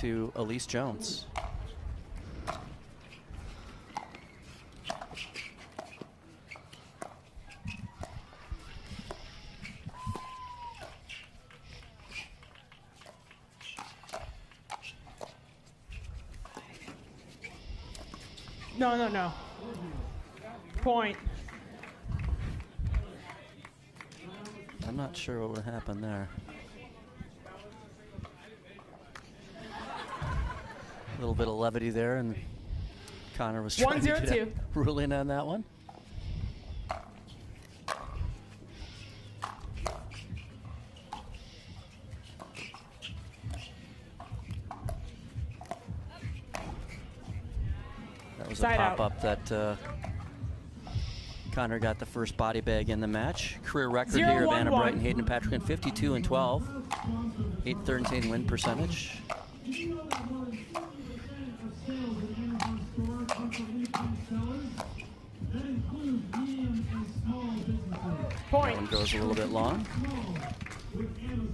to Elise Jones. No. Point. I'm not sure what would happen there. A little bit of levity there, and Connor was trying to get a ruling on that one. That was Side a pop-up that Connor got the first body bag in the match. Career record here of Anna Bright and Hayden Patriquin, 52 and 12, 813 win percentage. Point. That one goes a little bit long.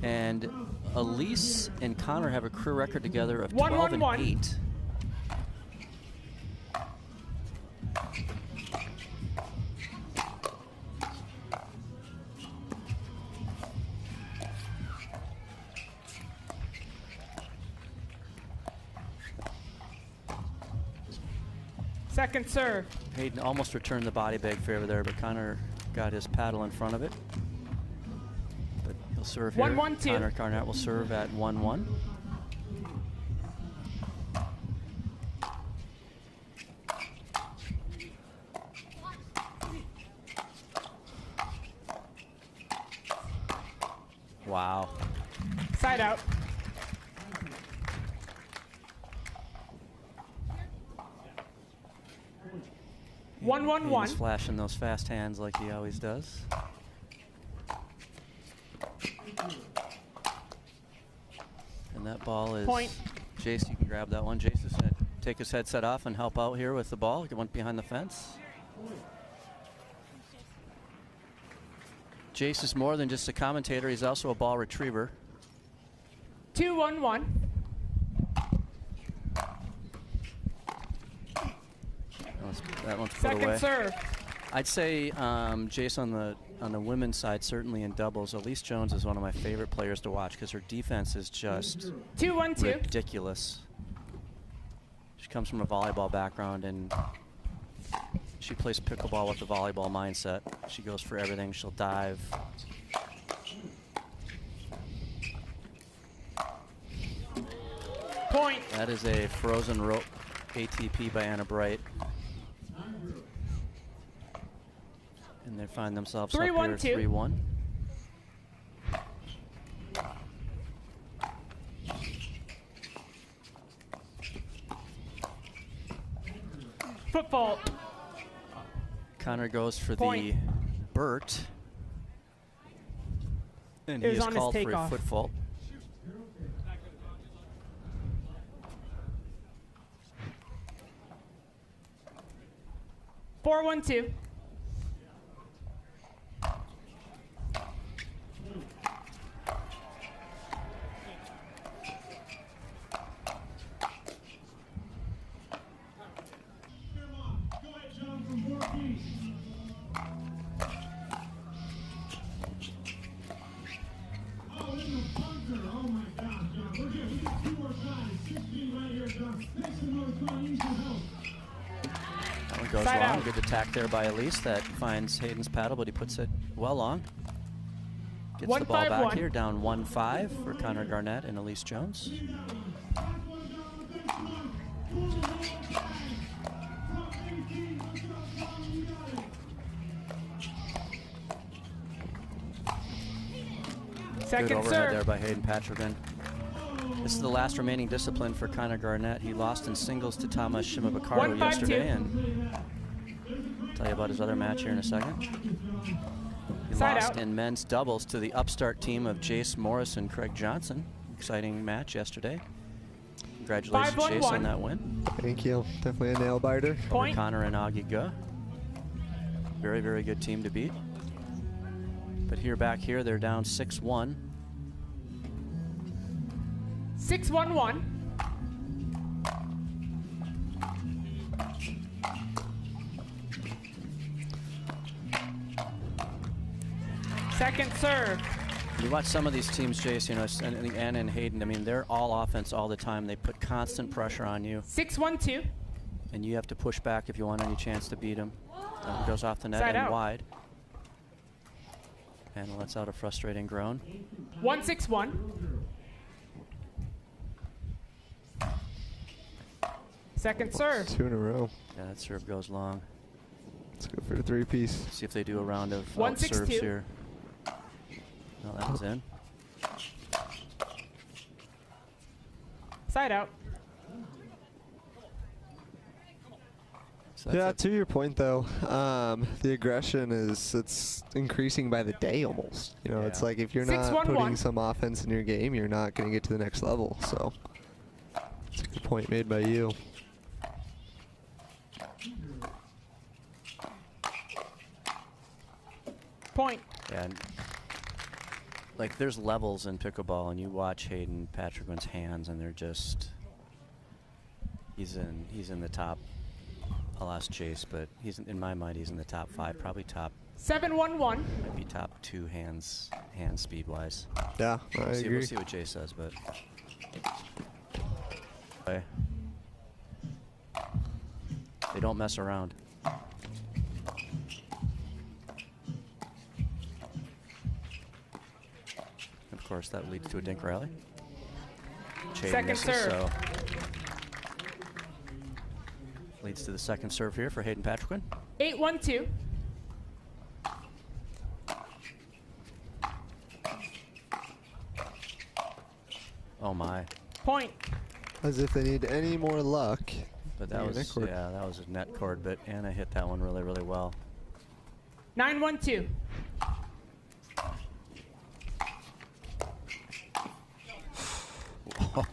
And Elise and Connor have a career record together of 12 and 8. Second serve. Hayden almost returned the body bag favor there, but Connor got his paddle in front of it. But he'll serve here. 1-1-2. Connor Garnett will serve at 1-1. Wow. Side out. 1-1-1. He's flashing those fast hands like he always does. And that ball is... Point. Jace, you can grab that one. Jace is going to take his headset off and help out here with the ball. Get one behind the fence. Jace is more than just a commentator. He's also a ball retriever. 2-1-1. That one's put Second away. serve. I'd say Jace on the women's side, certainly in doubles, Elise Jones is one of my favorite players to watch because her defense is just 2-1-2. ridiculous. She comes from a volleyball background and she plays pickleball with the volleyball mindset. She goes for everything. She'll dive. Point. That is a frozen rope ATP by Anna Bright. And they find themselves up here 3-1. Foot fault. Connor goes for Point. the Burt. And he is called for a foot fault. Four, 1-2. That one goes long. Good attack there by Elise. That finds Hayden's paddle, but he puts it well long. Gets the ball back here, down 1-5 for Connor Garnett and Elise Jones. Second Good overhead serve. there by Hayden Patriquin. This is the last remaining discipline for Connor Garnett. He lost in singles to Thomas Shimabukaro yesterday, and I'll tell you about his other match here in a second. He lost in men's doubles to the upstart team of Jace Morris and Craig Johnson. Exciting match yesterday. Congratulations, Jace, on that win. Thank you. Definitely a nail biter. Over Connor and Augie Guh. Very, very good team to beat. But here, back here, they're down 6-1. 6-1-1. Second serve. You watch some of these teams, Jace, you know, and Anna and Hayden, I mean, they're all offense all the time. They put constant pressure on you. 6-1-2. And you have to push back if you want any chance to beat them. Goes off the net Side and out. wide. And lets out a frustrating groan. 1-6-1. Second serve. 2 in a row. Yeah, that serve goes long. Let's go for a 3-piece. See if they do a round of 1-6-2. serves here. No, that was in. Side out. So Yeah, that's to your point though, the aggression it's increasing by the day almost. You know, it's Yeah. like if you're 6-1-1. not putting some offense in your game, you're not going to get to the next level. So, it's a good point made by you. Point. And like there's levels in pickleball, and you watch Hayden Patriquin's hands, and they're just he's in the top. I'll ask Jace, but he's in my mind he's in the top 5, probably top 7-1-1. might be top 2 hand speed wise. Yeah, I agree. We'll see what Jace says, but okay. They don't mess around. Of course, that leads to a dink rally. Second misses, serve. so leads to the second serve here for Hayden Patriquin. 8-1-2. Oh my! Point. As if they need any more luck. But that was that was a net cord. But Anna hit that one really, really well. 9-1-2.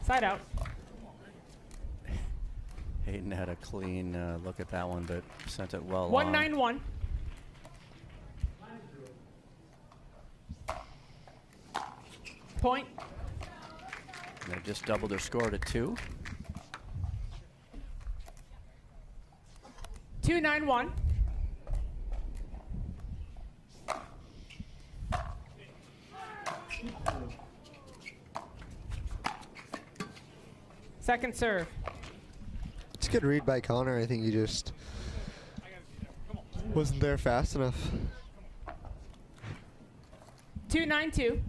Side out. Hayden had a clean look at that one, but sent it well long. 1-9-1. Point. And they just doubled their score to 2. 2-9-1. Second serve. It's a good read by Connor. I think he just wasn't there fast enough. 2-9-2.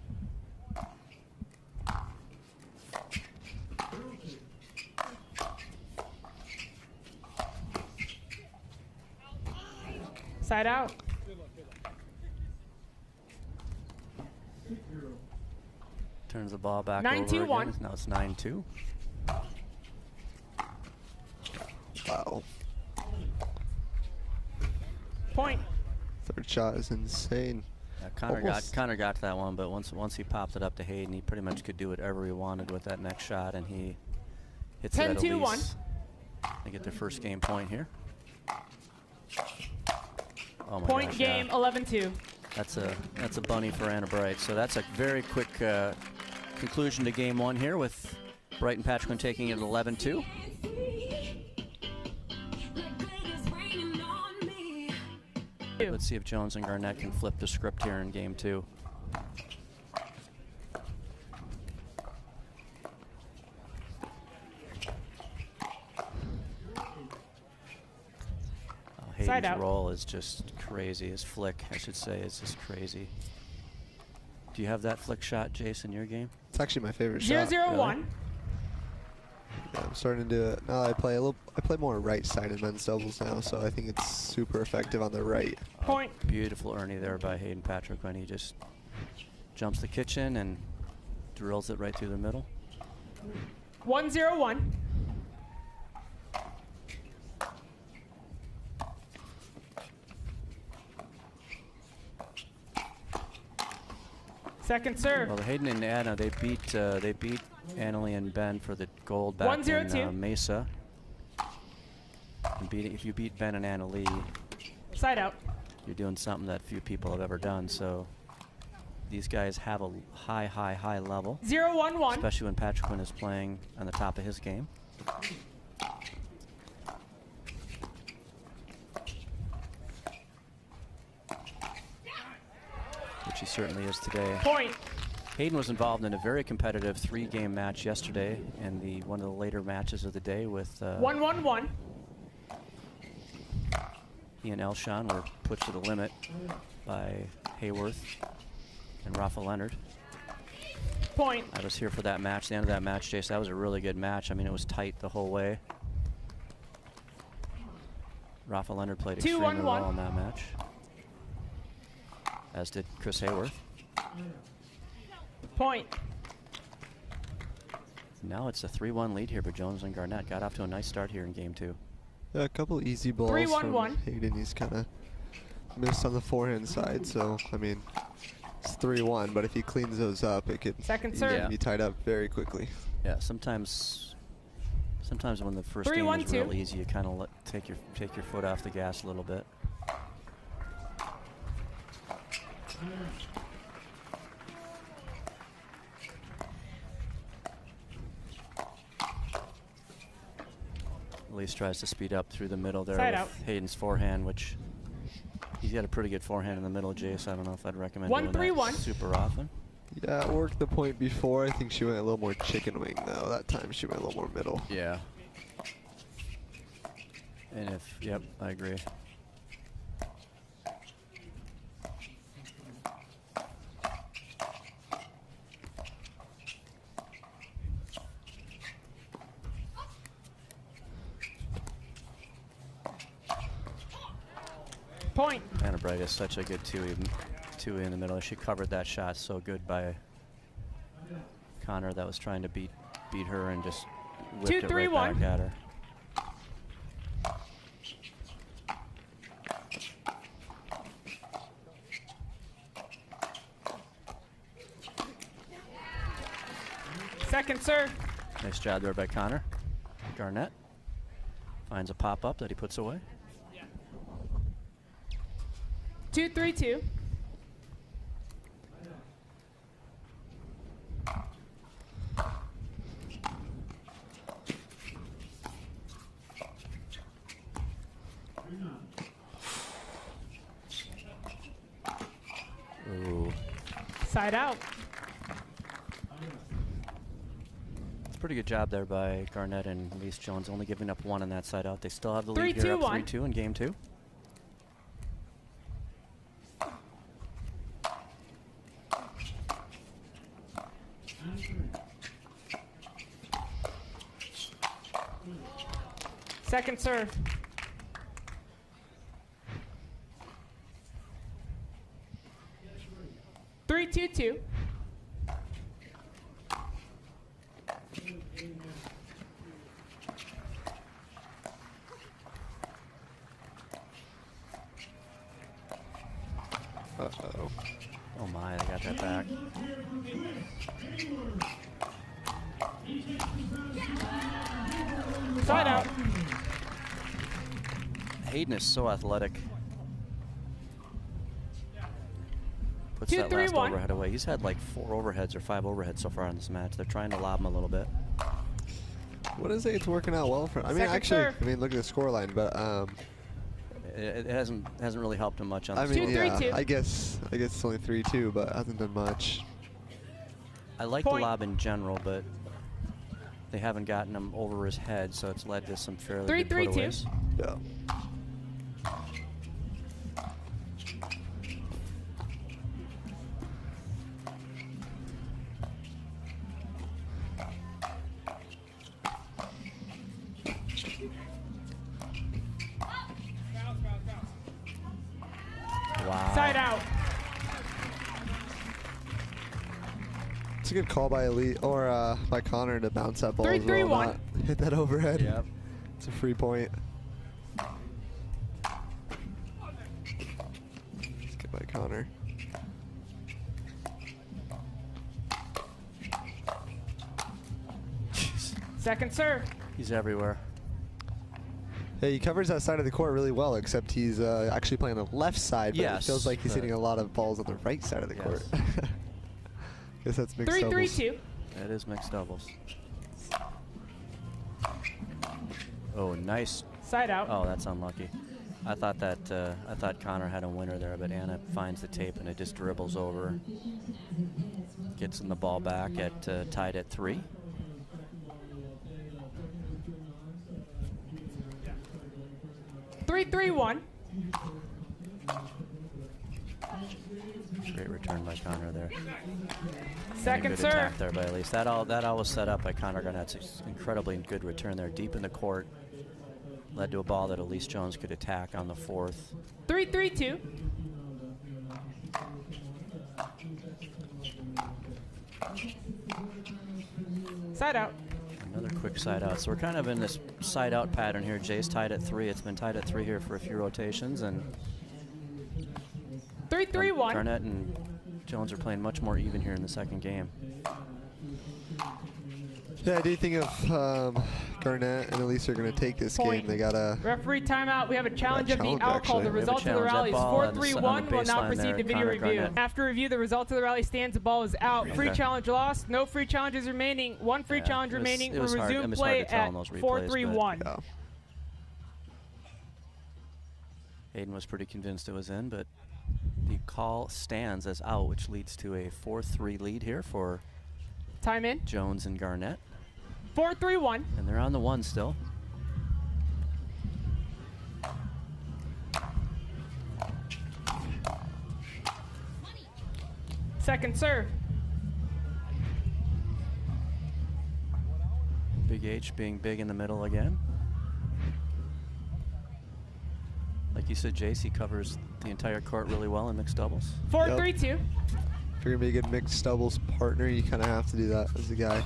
Side out. Turns the ball back 9-2-1. over again. Now it's 9-2. Wow. Point. Third shot is insane. Connor got to that one, but once he popped it up to Hayden, he pretty much could do whatever he wanted with that next shot, and he hits it at 10-2-1. They get their first game point here. Oh my Point gosh, game. 11-2. That's a bunny for Anna Bright. So that's a very quick conclusion to game 1 here with Bright and Patriquin taking it 11-2. Let's see if Jones and Garnett can flip the script here in game 2. Hayden's roll is just crazy. His flick, I should say, is just crazy. Do you have that flick shot, Jace, in your game? It's actually my favorite shot. 0-0-1. Yeah, I'm starting to do it. Now I play more right-sided men's doubles now, so I think it's super effective on the right. Point. Beautiful Ernie there by Hayden Patriquin. He just jumps the kitchen and drills it right through the middle. 1-0-1. Second serve. Well, Hayden and Anna, they beat Annalie and Ben for the gold back in Mesa. And if you beat Ben and Annalie, side out. You're doing something that few people have ever done. So these guys have a high level. 0-1-1. Especially when Patriquin is playing on the top of his game. which he certainly is today. Point. Hayden was involved in a very competitive 3-game match yesterday in one of the later matches of the day with 1-1-1. He and Elshon were pushed to the limit by Hayworth and Rafa Leonard. Point. I was here for that match, the end of that match, Jace. That was a really good match. I mean, it was tight the whole way. Rafa Leonard played extremely well in that match, as did Chris Hayworth. Point. Now it's a 3-1 lead here for Jones and Garnett. Got off to a nice start here in game 2. Yeah, a couple easy balls 3-1-1. from Hayden. He's kind of missed on the forehand side, so I mean, it's 3-1. But if he cleans those up, it could be tied up very quickly. Yeah, sometimes when the first game is real easy, you kind of take your foot off the gas a little bit. Elise tries to speed up through the middle there with Hayden's forehand, which he's got a pretty good forehand in the middle, Jace. I don't know if I'd recommend doing that super often. Yeah, it worked the point before. I think she went a little more chicken wing, though. That time she went a little more middle. Yeah. And yep, I agree. Point. Anna Bright is such a good two in the middle. She covered that shot so good by Connor that was trying to beat her and just whipped it right back at her. Second serve. Nice job there by Connor. Garnett finds a pop-up that he puts away. 2-3-2. Ooh. Side out. It's a pretty good job there by Garnett and Elise Jones, only giving up 1 on that side out. They still have the lead here, up 3-2 in game 2. Second serve. Three, 2-2. Uh-oh. Oh my, they got that back. Side out. Hayden is so athletic. Puts 2, that 3, last 1. overhead away. He's had like 4 overheads or 5 overheads so far in this match. They're trying to lob him a little bit. What is it? It's working out well for him. I mean, actually, look at the scoreline, but it hasn't really helped him much on. I the mean, score. yeah, I guess it's only 3-2, but hasn't done much. I like the lob in general, but they haven't gotten him over his head, so it's led to some fairly good putaways. Yeah. Wow. Side out. It's a good call by Elite or by Connor to bounce that ball 3, as well, 3, 1. not hit that overhead. Yep. It's a free point. It's good by Connor. Second serve. He's everywhere. Yeah, he covers that side of the court really well, except he's actually playing on the left side, but it feels like he's hitting a lot of balls on the right side of the court. Guess that's mixed doubles. 3-3-2. That is mixed doubles. Oh, nice. Side out. Oh, that's unlucky. I thought Connor had a winner there, but Anna finds the tape and it just dribbles over. Gets in the ball back at tied at 3. Three, 3-1. Great return by Connor there. Second good serve. Attack there by Elise. That all was set up by Connor Garnett's incredibly good return there, deep in the court. Led to a ball that Elise Jones could attack on the 4th. 3-3-2. Side out. Another quick side out. So we're kind of in this side out pattern here. Jay's tied at 3. It's been tied at 3 here for a few rotations, and 3-3-1. Garnett and Jones are playing much more even here in the second game. Yeah, I do think if Garnett and Elise are going to take this game, they got to... Referee timeout. We have a challenge of the alcohol. The results of the rally is 4-3-1. Will now proceed to video review. Garnett. After review, the results of the rally stands. The ball is out. Free challenge lost. No free challenges remaining. One free challenge remaining. We'll resume play at 4-3-1. Hayden was pretty convinced it was in, but the call stands as out, which leads to a 4-3 lead here for time in Jones and Garnett. 4-3-1. And they're on the 1 still. Second serve. Big H being big in the middle again. Like you said, Jace, he covers the entire court really well in mixed doubles. 4-3-2. If you're going to be a good mixed doubles partner, you kind of have to do that as a guy.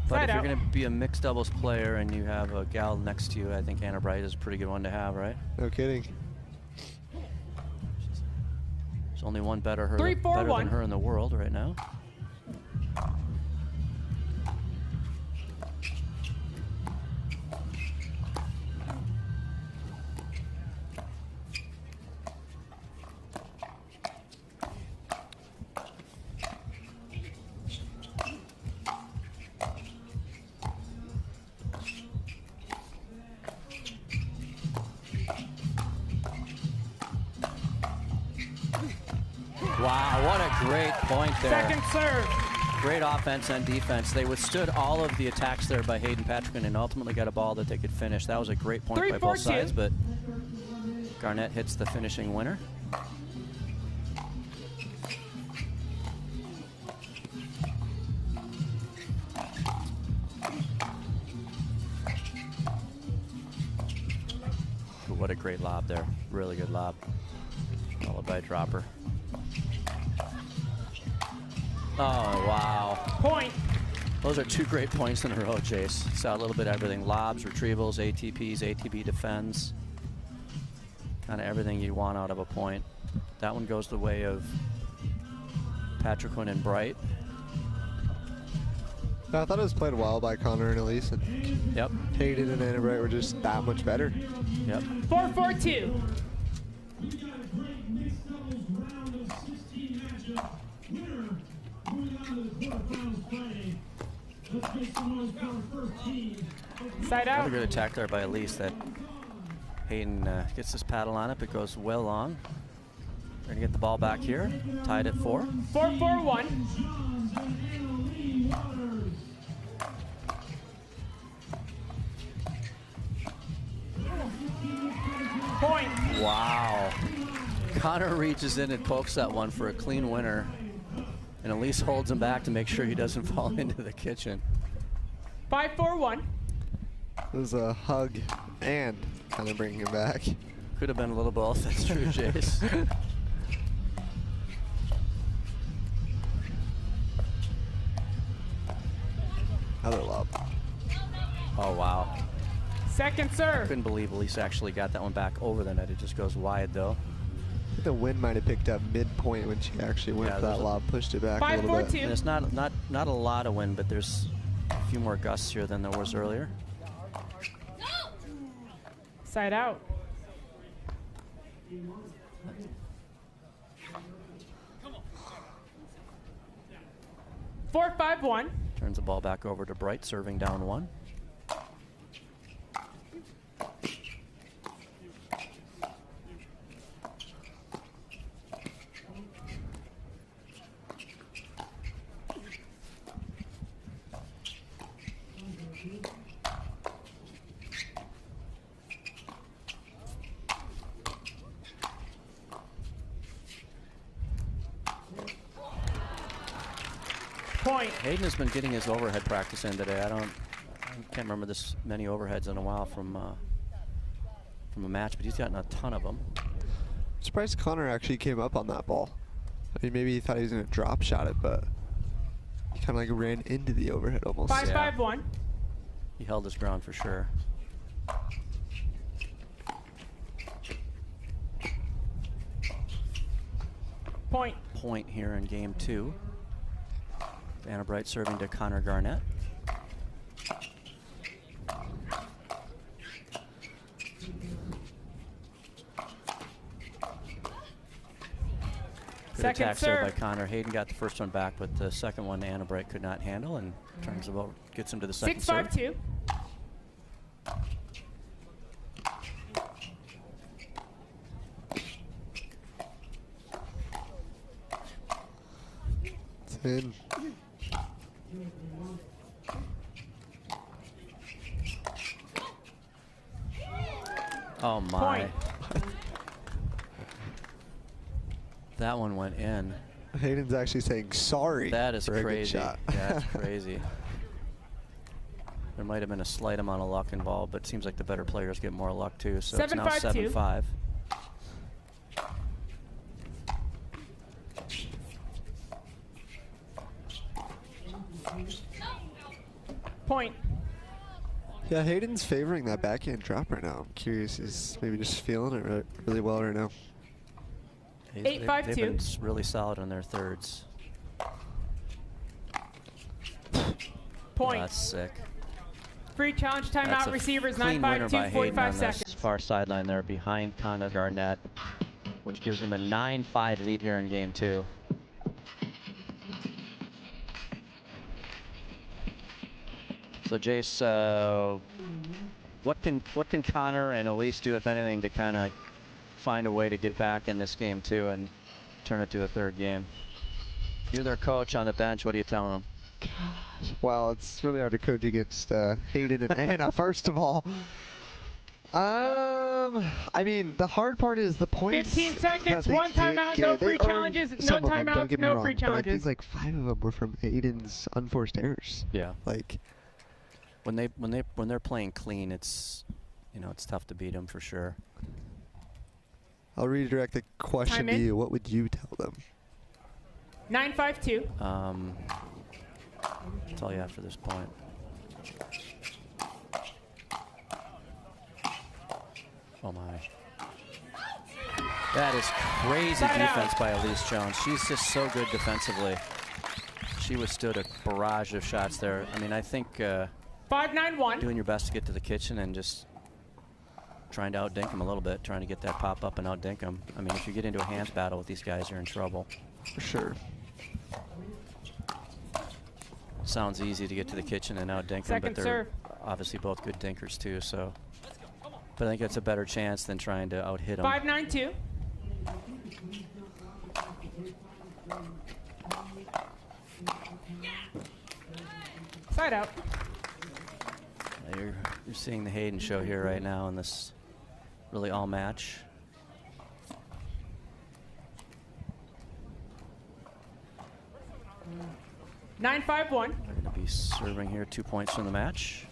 But if you're going to be a mixed doubles player and you have a gal next to you, I think Anna Bright is a pretty good one to have, right? No kidding. There's only one better than her in the world right now. Wow, what a great point there. Second serve. Great offense and defense. They withstood all of the attacks there by Hayden Patriquin and ultimately got a ball that they could finish. That was a great point by both sides, but Garnett hits the finishing winner. What a great lob there. Really good lob. Followed by a dropper. Oh, wow. Point. Those are 2 great points in a row, Jace. Saw a little bit of everything. Lobs, retrievals, ATPs, ATP defends. Kind of everything you want out of a point. That one goes the way of Patriquin and Bright. No, I thought it was played well by Connor and Elise. And yep. Hayden and Anna Bright were just that much better. Yep. 4-4-2. Side out. Another good attack there by Elise. That Hayden gets his paddle on it, but goes well long. We're going to get the ball back here. Tied at 4. 4-4-1. Point. Wow. Connor reaches in and pokes that one for a clean winner. And Elise holds him back to make sure he doesn't fall into the kitchen. 5-4-1. It was a hug and kind of bringing him back. Could have been a little both. That's true, Jace. Another lob. Oh, wow. Second I serve. couldn't believe Elise actually got that one back over the net. It just goes wide, though. The wind might have picked up midpoint when she actually went for that lob, pushed it back a little bit. And it's not a lot of wind, but there's a few more gusts here than there was earlier. Side out. 4-5-1. Turns the ball back over to Bright, serving down 1. Point. Hayden has been getting his overhead practice in today. I can't remember this many overheads in a while from a match, but he's gotten a ton of them. I'm surprised Connor actually came up on that ball. I mean, maybe he thought he was going to drop shot it, but he kind of like ran into the overhead almost. 5-5-1. He held his ground for sure. Point. Point here in game 2. Anna Bright serving to Connor Garnett. Good attack serve by Connor. Hayden got the first one back, but the second one Anna Bright could not handle, and turns about gets him to the second serve. 6-5-2. It's in. Oh my. That one went in. Hayden's actually saying sorry. That is crazy. Shot. Yeah, that's crazy. There might have been a slight amount of luck involved, but it seems like the better players get more luck too. So it's now 7-5. Point. Yeah, Hayden's favoring that backhand drop right now. I'm curious, he's maybe just feeling it really well right now. 8-5-2. They've been really solid on their thirds. Point. Oh, that's sick. Free challenge timeout. Receivers 9-5-2, 45 seconds. Far sideline there behind Connor Garnett, which gives him a 9-5 lead here in game 2. So Jace, what can Connor and Elise do, if anything, to kind of find a way to get back in this game too and turn it to a third game? You're their coach on the bench. What do you tell them? Gosh, well, it's really hard to coach against Hayden and Anna. First of all, I mean, the hard part is the points. 15 seconds, one timeout, no free challenges, no timeout, no free challenges. But I think like 5 of them were from Hayden's unforced errors. Yeah. Like when they're playing clean, it's it's tough to beat them for sure. I'll redirect the question to you. What would you tell them? 9-5-2. I'll tell you after this point. Oh my. That is crazy defense by Elise Jones. She's just so good defensively. She withstood a barrage of shots there. I mean, I think 5-9-1. Doing your best to get to the kitchen and just trying to outdink them a little bit, trying to get that pop up and outdink them. I mean, if you get into a hands battle with these guys, you're in trouble. For sure. Sounds easy to get to the kitchen and outdink them, but they're obviously both good dinkers too. So, but I think it's a better chance than trying to out-hit them. 5-9-2. Side out. You're seeing the Hayden show here right now in this really all match. Nine, 5-1. They're going to be serving here 2 points from the match.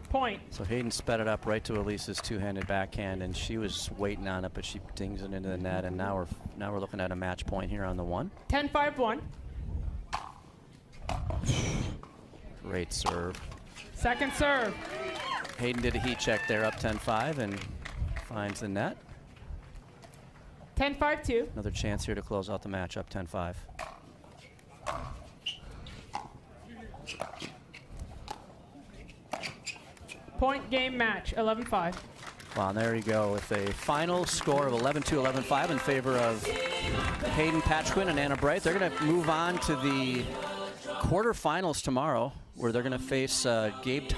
Point. So Hayden sped it up right to Elise's two-handed backhand, and she was waiting on it, but she dings it into the net, and now we're looking at a match point here on the 1. 10-5-1. Great serve. Second serve. Hayden did a heat check there, up 10-5, and finds the net. 10-5-2. Another chance here to close out the match, up 10-5. Point game match, 11-5. Wow, and there you go with a final score of 11-2, 11-5 in favor of Hayden Patriquin and Anna Bright. They're going to move on to the quarterfinals tomorrow, where they're going to face Gabe Target.